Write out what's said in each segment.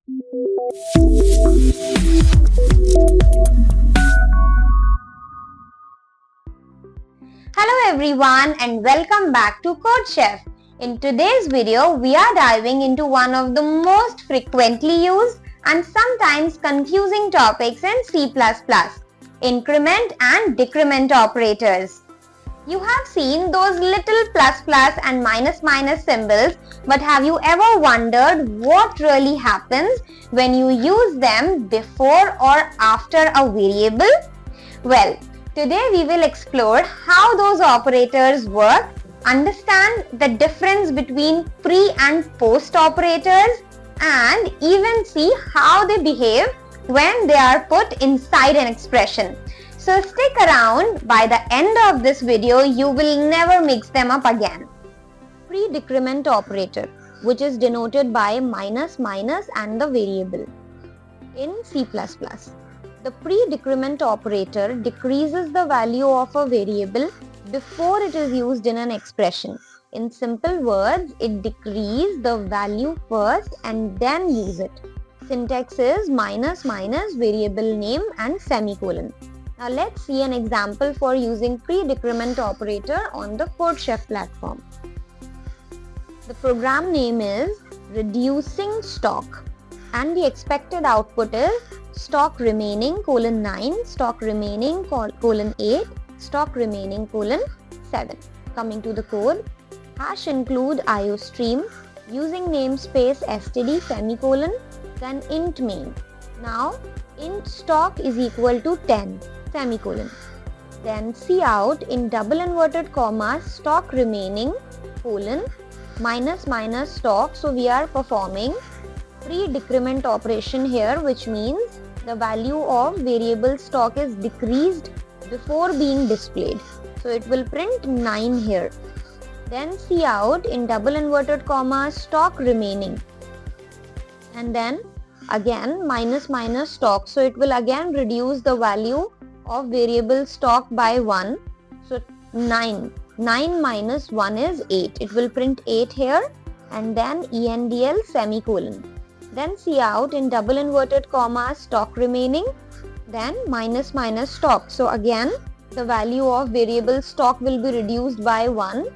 Hello everyone and welcome back to CodeChef. In today's video, we are diving into one of the most frequently used and sometimes confusing topics in C++, increment and decrement operators. You have seen those little plus and minus symbols, but have you ever wondered what really happens when you use them before or after a variable? Well, today we will explore how those operators work, understand the difference between pre and post operators, and even see how they behave when they are put inside an expression. So stick around. By the end of this video, you will never mix them up again. Pre-decrement operator, which is denoted by minus and the variable. In C++, the pre-decrement operator decreases the value of a variable before it is used in an expression. In simple words, it decreases the value first and then use it. Syntax is minus variable name and semicolon. Now let's see an example for using pre-decrement operator on the CodeChef platform. The program name is reducing stock and the expected output is stock remaining :9, stock remaining :8, stock remaining :7. Coming to the code, hash include iostream using namespace std semicolon, then int main. Now int stock is equal to 10 semicolon. Then cout in double inverted commas stock remaining minus stock. So we are performing pre-decrement operation here, which means the value of variable stock is decreased before being displayed. So it will print 9 here. Then cout in double inverted commas stock remaining, and then again minus stock. So it will again reduce the value of variable stock by 1. So 9 minus 1 is 8. It will print 8 here, and then endl semicolon. Then cout in double inverted commas stock remaining, then minus stock. So again the value of variable stock will be reduced by 1.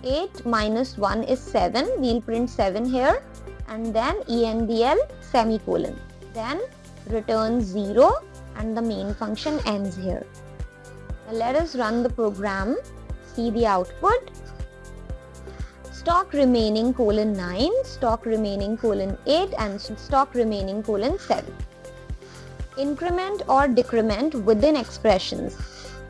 8 minus 1 is 7. We'll print 7 here, and then endl semicolon. Then return 0 and the main function ends here. Now let us run the program. See the output. Stock remaining :9, stock remaining :8 and stock remaining :7. Increment or decrement within expressions.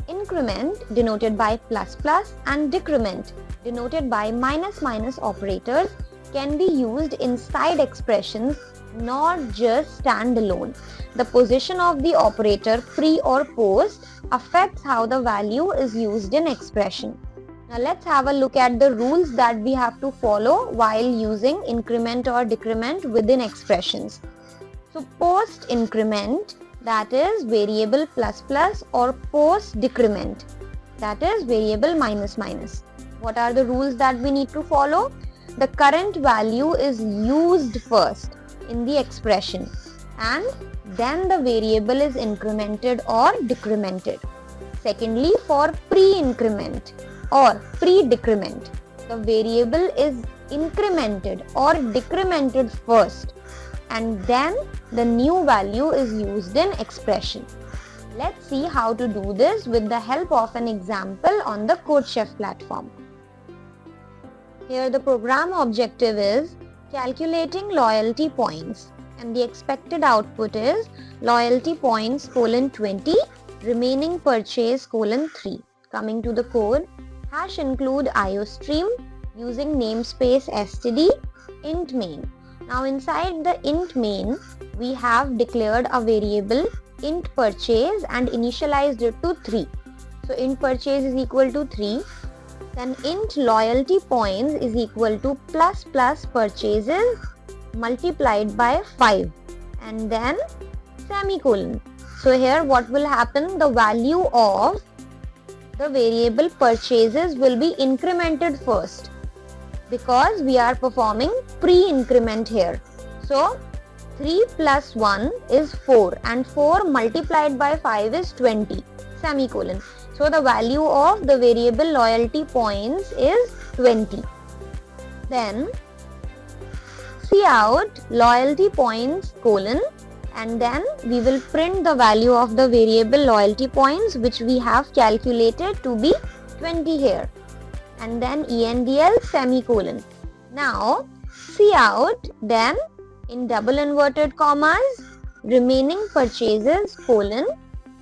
Increment denoted by plus and decrement denoted by minus operators can be used inside expressions, not just standalone. The position of the operator pre or post affects how the value is used in expression. Now let's have a look at the rules that we have to follow while using increment or decrement within expressions. So post increment, that is variable plus or post decrement, that is variable minus. What are the rules that we need to follow? The current value is used first in the expression, and then the variable is incremented or decremented. Secondly, for pre-increment or pre-decrement, the variable is incremented or decremented first, and then the new value is used in expression. Let's see how to do this with the help of an example on the CodeChef platform. Here the program objective is calculating loyalty points, and the expected output is loyalty points :20, remaining purchase :3. Coming to the code, hash include iostream using namespace std int main. Now inside the int main, we have declared a variable int purchase and initialized it to 3. So int purchase is equal to 3. Then int loyalty points is equal to plus purchases multiplied by 5, and then semicolon. So here what will happen? The value of the variable purchases will be incremented first, because we are performing pre-increment here. So 3 plus 1 is 4 and 4 multiplied by 5 is 20, semicolon. So the value of the variable loyalty points is 20. Then cout loyalty points colon, and then we will print the value of the variable loyalty points which we have calculated to be 20 here, and then endl semicolon. Now cout, then in double inverted commas, remaining purchases colon,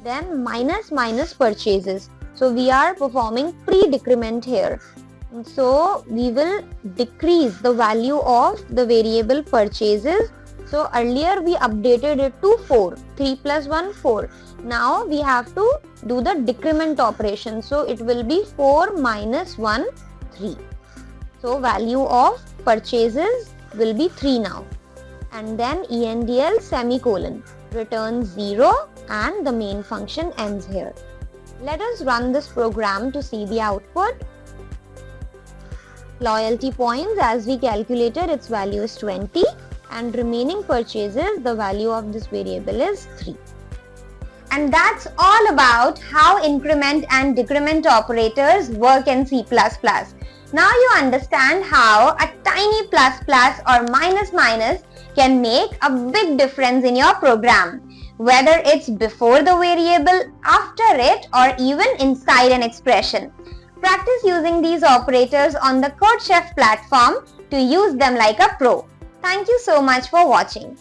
then minus purchases. So we are performing pre-decrement here. So we will decrease the value of the variable purchases. So earlier we updated it to 4, 3 plus 1, 4. Now we have to do the decrement operation. So it will be 4 minus 1, 3. So value of purchases will be 3 now. And then endl semicolon, returns 0 and the main function ends here. Let us run this program to see the output. Loyalty points, as we calculated, its value is 20, and remaining purchases, the value of this variable is 3. And that's all about how increment and decrement operators work in C++. Now you understand how a tiny plus plus or minus minus can make a big difference in your program, whether it's before the variable, after it, or even inside an expression. Practice using these operators on the CodeChef platform to use them like a pro. Thank you so much for watching.